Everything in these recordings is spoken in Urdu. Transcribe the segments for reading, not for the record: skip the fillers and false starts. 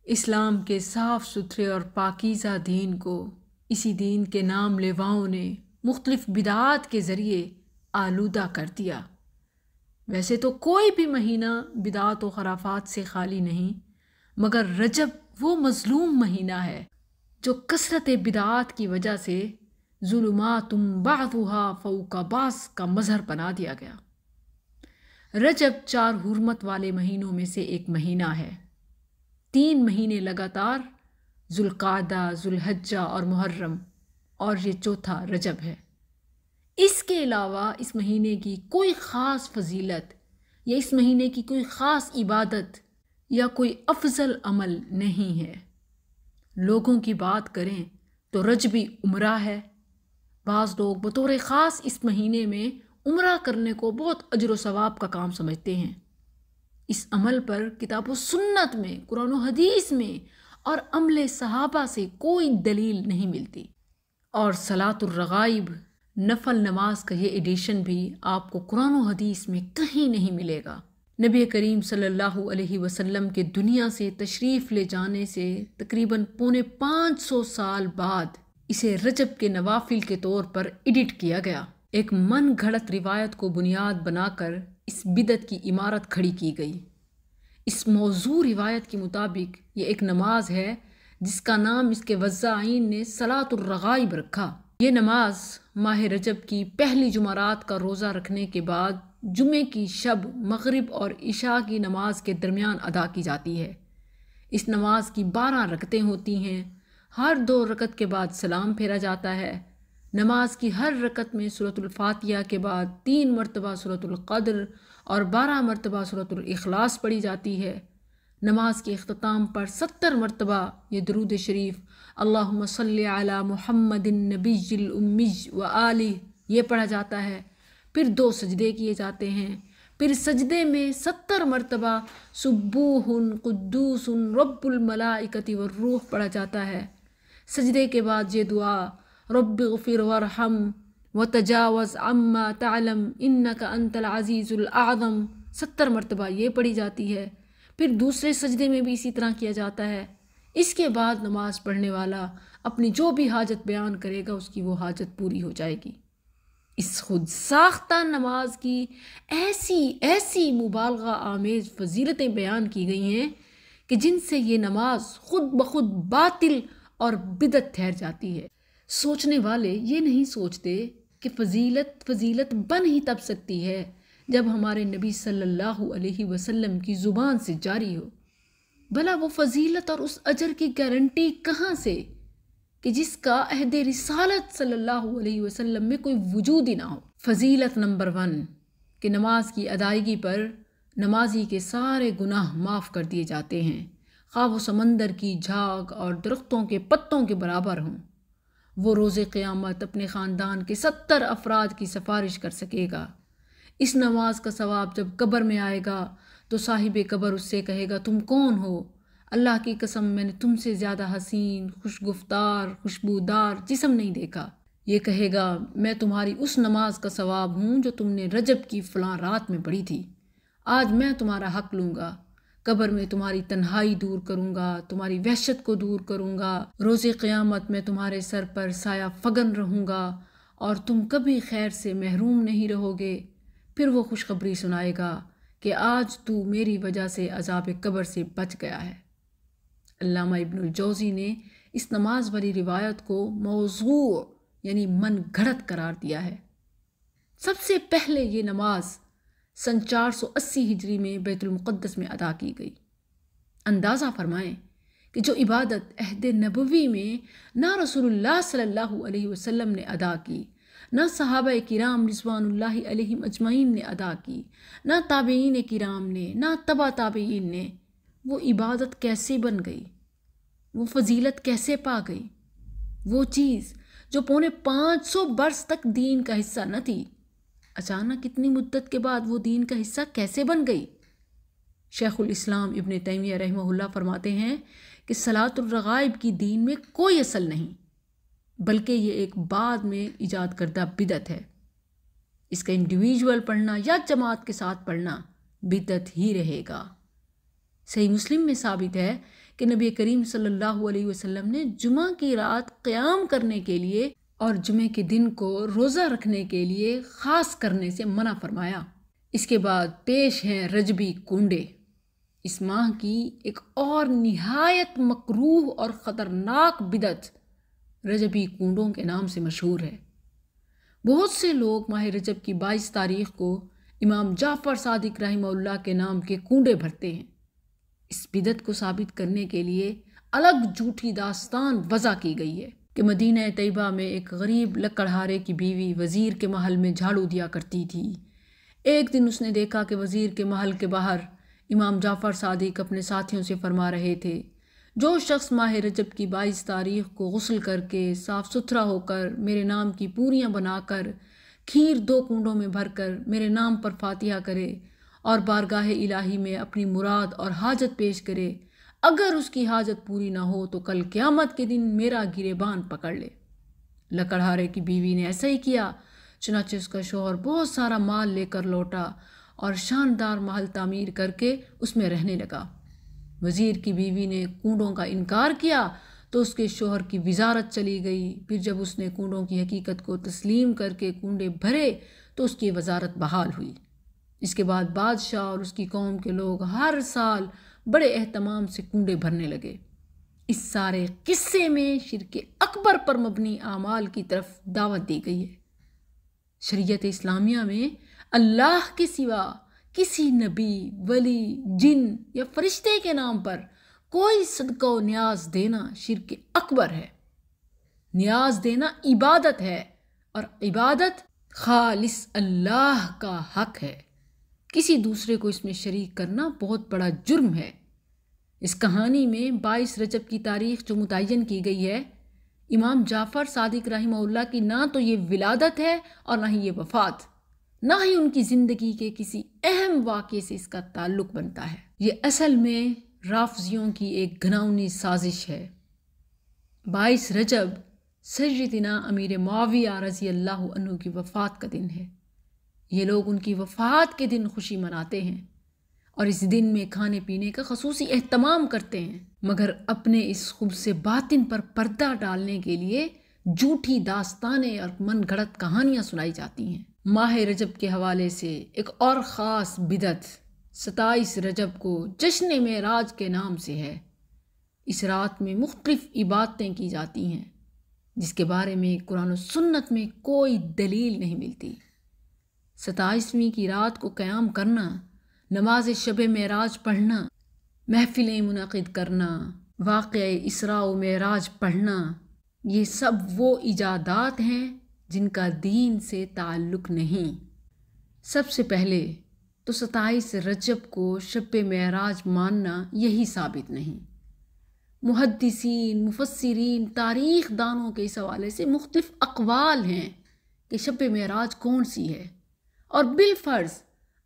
اسلام کے صاف ستھرے اور پاکیزہ دین کو اسی دین کے نام لیواؤں نے مختلف بدعات کے ذریعے آلودہ کر دیا۔ ویسے تو کوئی بھی مہینہ بدعات و خرافات سے خالی نہیں، مگر رجب وہ مظلوم مہینہ ہے جو کثرت بدعات کی وجہ سے ظلمات بعضها فوق بعض کا مظہر بنا دیا گیا۔ رجب 4 حرمت والے مہینوں میں سے ایک مہینہ ہے۔ 3 مہینے لگاتار ذوالقعدہ، ذوالحجہ اور محرم، اور یہ چوتھا رجب ہے۔ اس کے علاوہ اس مہینے کی کوئی خاص فضیلت یا اس مہینے کی کوئی خاص عبادت یا کوئی افضل عمل نہیں ہے۔ لوگوں کی بات کریں تو رجبی عمرہ ہے۔ بعض لوگ بطور خاص اس مہینے میں عمرہ کرنے کو بہت اجر و ثواب کا کام سمجھتے ہیں۔ اس عمل پر کتاب و سنت میں، قرآن و حدیث میں اور عمل صحابہ سے کوئی دلیل نہیں ملتی۔ اور صلاۃ الرغائب، نفل نماز کا یہ ایڈیشن بھی آپ کو قرآن و حدیث میں کہیں نہیں ملے گا۔ نبی کریم صلی اللہ علیہ وسلم کے دنیا سے تشریف لے جانے سے تقریباً 550 سال بعد اسے رجب کے نوافل کے طور پر ایڈٹ کیا گیا۔ ایک من گھڑت روایت کو بنیاد بنا کر اس بدعت کی عمارت کھڑی کی گئی۔ اس موضوع روایت کے مطابق یہ ایک نماز ہے جس کا نام اس کے وضاعین نے صلاۃ الرغائب رکھا۔ یہ نماز ماہ رجب کی پہلی جمعرات کا روزہ رکھنے کے بعد جمعے کی شب مغرب اور عشاء کی نماز کے درمیان ادا کی جاتی ہے۔ اس نماز کی 12 رکعتیں ہوتی ہیں۔ ہر 2 رکعت کے بعد سلام پھیرا جاتا ہے۔ نماز کی ہر رکعت میں سورۃ الفاتحہ کے بعد 3 مرتبہ سورۃ القدر اور 12 مرتبہ سورۃ الاخلاص پڑھی جاتی ہے۔ نماز کے اختتام پر 70 مرتبہ یہ درود شریف اللہم صلی علی محمد النبی الامی وآلہ یہ پڑھا جاتا ہے۔ پھر 2 سجدے کیے جاتے ہیں۔ پھر سجدے میں 70 مرتبہ سبوح قدوس رب الملائکۃ والروح پڑھا جاتا ہے۔ سجدے کے بعد یہ دعا رب اغفر وارحم وتجاوز عما تعلم انک انت العزیز الاعظم 70 مرتبہ یہ پڑھی جاتی ہے۔ پھر دوسرے سجدے میں بھی اسی طرح کیا جاتا ہے۔ اس کے بعد نماز پڑھنے والا اپنی جو بھی حاجت بیان کرے گا اس کی وہ حاجت پوری ہو جائے گی۔ اس خود ساختہ نماز کی ایسی مبالغہ آمیز فضیلتیں بیان کی گئی ہیں کہ جن سے یہ نماز خود بخود باطل اور بدعت ٹھہر جاتی ہے۔ سوچنے والے یہ نہیں سوچتے کہ فضیلت بن ہی تب سکتی ہے جب ہمارے نبی صلی اللہ علیہ وسلم کی زبان سے جاری ہو۔ بھلا وہ فضیلت اور اس اجر کی گارنٹی کہاں سے کہ جس کا عہد رسالت صلی اللہ علیہ وسلم میں کوئی وجود ہی نہ ہو۔ فضیلت نمبر 1 کہ نماز کی ادائیگی پر نمازی کے سارے گناہ معاف کر دیے جاتے ہیں، خواہ وہ سمندر کی جھاگ اور درختوں کے پتوں کے برابر ہوں۔ وہ روز قیامت اپنے خاندان کے 70 افراد کی سفارش کر سکے گا۔ اس نماز کا ثواب جب قبر میں آئے گا تو صاحب قبر اس سے کہے گا تم کون ہو؟ اللہ کی قسم میں نے تم سے زیادہ حسین، خوشگفتار، خوشبودار جسم نہیں دیکھا۔ یہ کہے گا میں تمہاری اس نماز کا ثواب ہوں جو تم نے رجب کی فلاں رات میں پڑھی تھی۔ آج میں تمہارا حق لوں گا۔ قبر میں تمہاری تنہائی دور کروں گا، تمہاری وحشت کو دور کروں گا۔ روز قیامت میں تمہارے سر پر سایہ فگن رہوں گا اور تم کبھی خیر سے محروم نہیں رہو گے۔ پھر وہ خوشخبری سنائے گا کہ آج تو میری وجہ سے عذاب قبر سے بچ گیا ہے۔ علامہ ابن الجوزی نے اس نماز والی روایت کو موضوع یعنی من گھڑت قرار دیا ہے۔ سب سے پہلے یہ نماز سن 480 ہجری میں بیت المقدس میں ادا کی گئی۔ اندازہ فرمائیں کہ جو عبادت عہد نبوی میں نہ رسول اللہ صلی اللہ علیہ وسلم نے ادا کی، نہ صحابہ کرام رضوان اللہ علیہم اجمعین نے ادا کی، نہ تابعین کرام نے، نہ تبع تابعین نے، وہ عبادت کیسے بن گئی؟ وہ فضیلت کیسے پا گئی؟ وہ چیز جو 550 برس تک دین کا حصہ نہ تھی، اچانک اتنی مدت کے بعد وہ دین کا حصہ کیسے بن گئی؟ شیخ الاسلام ابن تیمیہ رحمہ اللہ فرماتے ہیں کہ صلاۃ الرغائب کی دین میں کوئی اصل نہیں، بلکہ یہ ایک بعد میں ایجاد کردہ بدعت ہے۔ اس کا انڈیویجول پڑھنا یا جماعت کے ساتھ پڑھنا بدعت ہی رہے گا۔ صحیح مسلم میں ثابت ہے کہ نبی کریم صلی اللہ علیہ وسلم نے جمعہ کی رات قیام کرنے کے لیے اور جمعے کے دن کو روزہ رکھنے کے لیے خاص کرنے سے منع فرمایا۔ اس کے بعد پیش ہیں رجبی کنڈے۔ اس ماہ کی ایک اور نہایت مکروہ اور خطرناک بدعت رجبی کنڈوں کے نام سے مشہور ہے۔ بہت سے لوگ ماہ رجب کی 22 تاریخ کو امام جعفر صادق رحمہ اللہ کے نام کے کنڈے بھرتے ہیں۔ اس بدعت کو ثابت کرنے کے لیے الگ جھوٹی داستان وضع کی گئی ہے کہ مدینہ طیبہ میں ایک غریب لکڑہارے کی بیوی وزیر کے محل میں جھاڑو دیا کرتی تھی۔ ایک دن اس نے دیکھا کہ وزیر کے محل کے باہر امام جعفر صادق اپنے ساتھیوں سے فرما رہے تھے، جو شخص ماہ رجب کی 22 تاریخ کو غسل کر کے صاف ستھرا ہو کر میرے نام کی پوریاں بنا کر کھیر 2 کنڈوں میں بھر کر میرے نام پر فاتحہ کرے اور بارگاہ الہی میں اپنی مراد اور حاجت پیش کرے، اگر اس کی حاجت پوری نہ ہو تو کل قیامت کے دن میرا گریبان پکڑ لے۔ لکڑہارے کی بیوی نے ایسا ہی کیا، چنانچہ اس کا شوہر بہت سارا مال لے کر لوٹا اور شاندار محل تعمیر کر کے اس میں رہنے لگا۔ وزیر کی بیوی نے کنڈوں کا انکار کیا تو اس کے شوہر کی وزارت چلی گئی۔ پھر جب اس نے کنڈوں کی حقیقت کو تسلیم کر کے کنڈے بھرے تو اس کی وزارت بحال ہوئی۔ اس کے بعد بادشاہ اور اس کی قوم کے لوگ ہر سال بڑے اہتمام سے کنڈے بھرنے لگے۔ اس سارے قصے میں شرک اکبر پر مبنی اعمال کی طرف دعوت دی گئی ہے۔ شریعت اسلامیہ میں اللہ کے سوا کسی نبی، ولی، جن یا فرشتے کے نام پر کوئی صدقہ و نیاز دینا شرک اکبر ہے۔ نیاز دینا عبادت ہے اور عبادت خالص اللہ کا حق ہے۔ کسی دوسرے کو اس میں شریک کرنا بہت بڑا جرم ہے۔ اس کہانی میں 22 رجب کی تاریخ جو متعین کی گئی ہے، امام جعفر صادق رحمہ اللہ کی نہ تو یہ ولادت ہے اور نہ ہی یہ وفات، نہ ہی ان کی زندگی کے کسی اہم واقعے سے اس کا تعلق بنتا ہے۔ یہ اصل میں رافضیوں کی ایک گھناؤنی سازش ہے۔ 22 رجب سیدنا امیر معاویہ رضی اللہ عنہ کی وفات کا دن ہے۔ یہ لوگ ان کی وفات کے دن خوشی مناتے ہیں اور اس دن میں کھانے پینے کا خصوصی اہتمام کرتے ہیں، مگر اپنے اس خبث باطن پر پردہ ڈالنے کے لیے جھوٹی داستانیں اور من گھڑت کہانیاں سنائی جاتی ہیں۔ ماہ رجب کے حوالے سے ایک اور خاص بدعت 27 رجب کو جشن معراج کے نام سے ہے۔ اس رات میں مختلف عبادتیں کی جاتی ہیں جس کے بارے میں قرآن و سنت میں کوئی دلیل نہیں ملتی۔ 27ویں کی رات کو قیام کرنا، نماز شب معراج پڑھنا، محفلیں منعقد کرنا، واقعہ اسراء و معراج پڑھنا، یہ سب وہ ایجادات ہیں جن کا دین سے تعلق نہیں۔ سب سے پہلے تو 27 رجب کو شب معراج ماننا یہی ثابت نہیں۔ محدثین، مفسرین، تاریخ دانوں کے اس حوالے سے مختلف اقوال ہیں کہ شب معراج کون سی ہے، اور بالفرض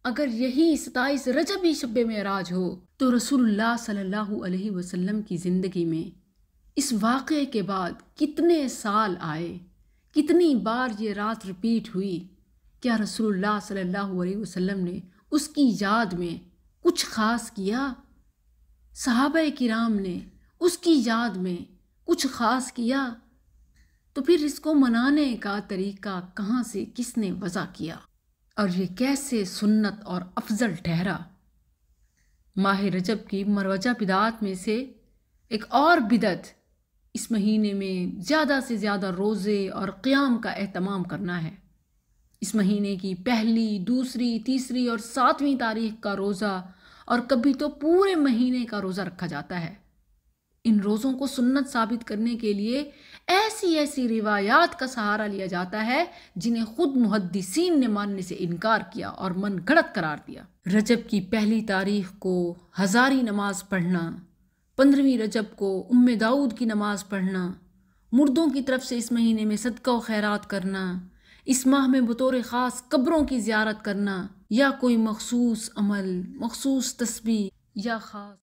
اگر یہی 27 رجب ہی شب معراج ہو تو رسول اللہ صلی اللہ علیہ وسلم کی زندگی میں اس واقعے کے بعد کتنے سال آئے، کتنی بار یہ رات ریپیٹ ہوئی؟ کیا رسول اللہ صلی اللہ علیہ وسلم نے اس کی یاد میں کچھ خاص کیا؟ صحابہ کرام نے اس کی یاد میں کچھ خاص کیا؟ تو پھر اس کو منانے کا طریقہ کہاں سے کس نے وضع کیا اور یہ کیسے سنت اور افضل ٹھہرا؟ ماہ رجب کی مروجہ بدعات میں سے ایک اور بدعت اس مہینے میں زیادہ سے زیادہ روزے اور قیام کا اہتمام کرنا ہے۔ اس مہینے کی پہلی، دوسری، تیسری اور 7ویں تاریخ کا روزہ اور کبھی تو پورے مہینے کا روزہ رکھا جاتا ہے۔ ان روزوں کو سنت ثابت کرنے کے لیے ایسی روایات کا سہارا لیا جاتا ہے جنہیں خود محدثین نے ماننے سے انکار کیا اور من گھڑت قرار دیا۔ رجب کی پہلی تاریخ کو ہزاری نماز پڑھنا، 15ویں رجب کو داؤد کی نماز پڑھنا، مردوں کی طرف سے اس مہینے میں صدقہ و خیرات کرنا، اس ماہ میں بطور خاص قبروں کی زیارت کرنا، یا کوئی مخصوص عمل، مخصوص تسبیح یا خاص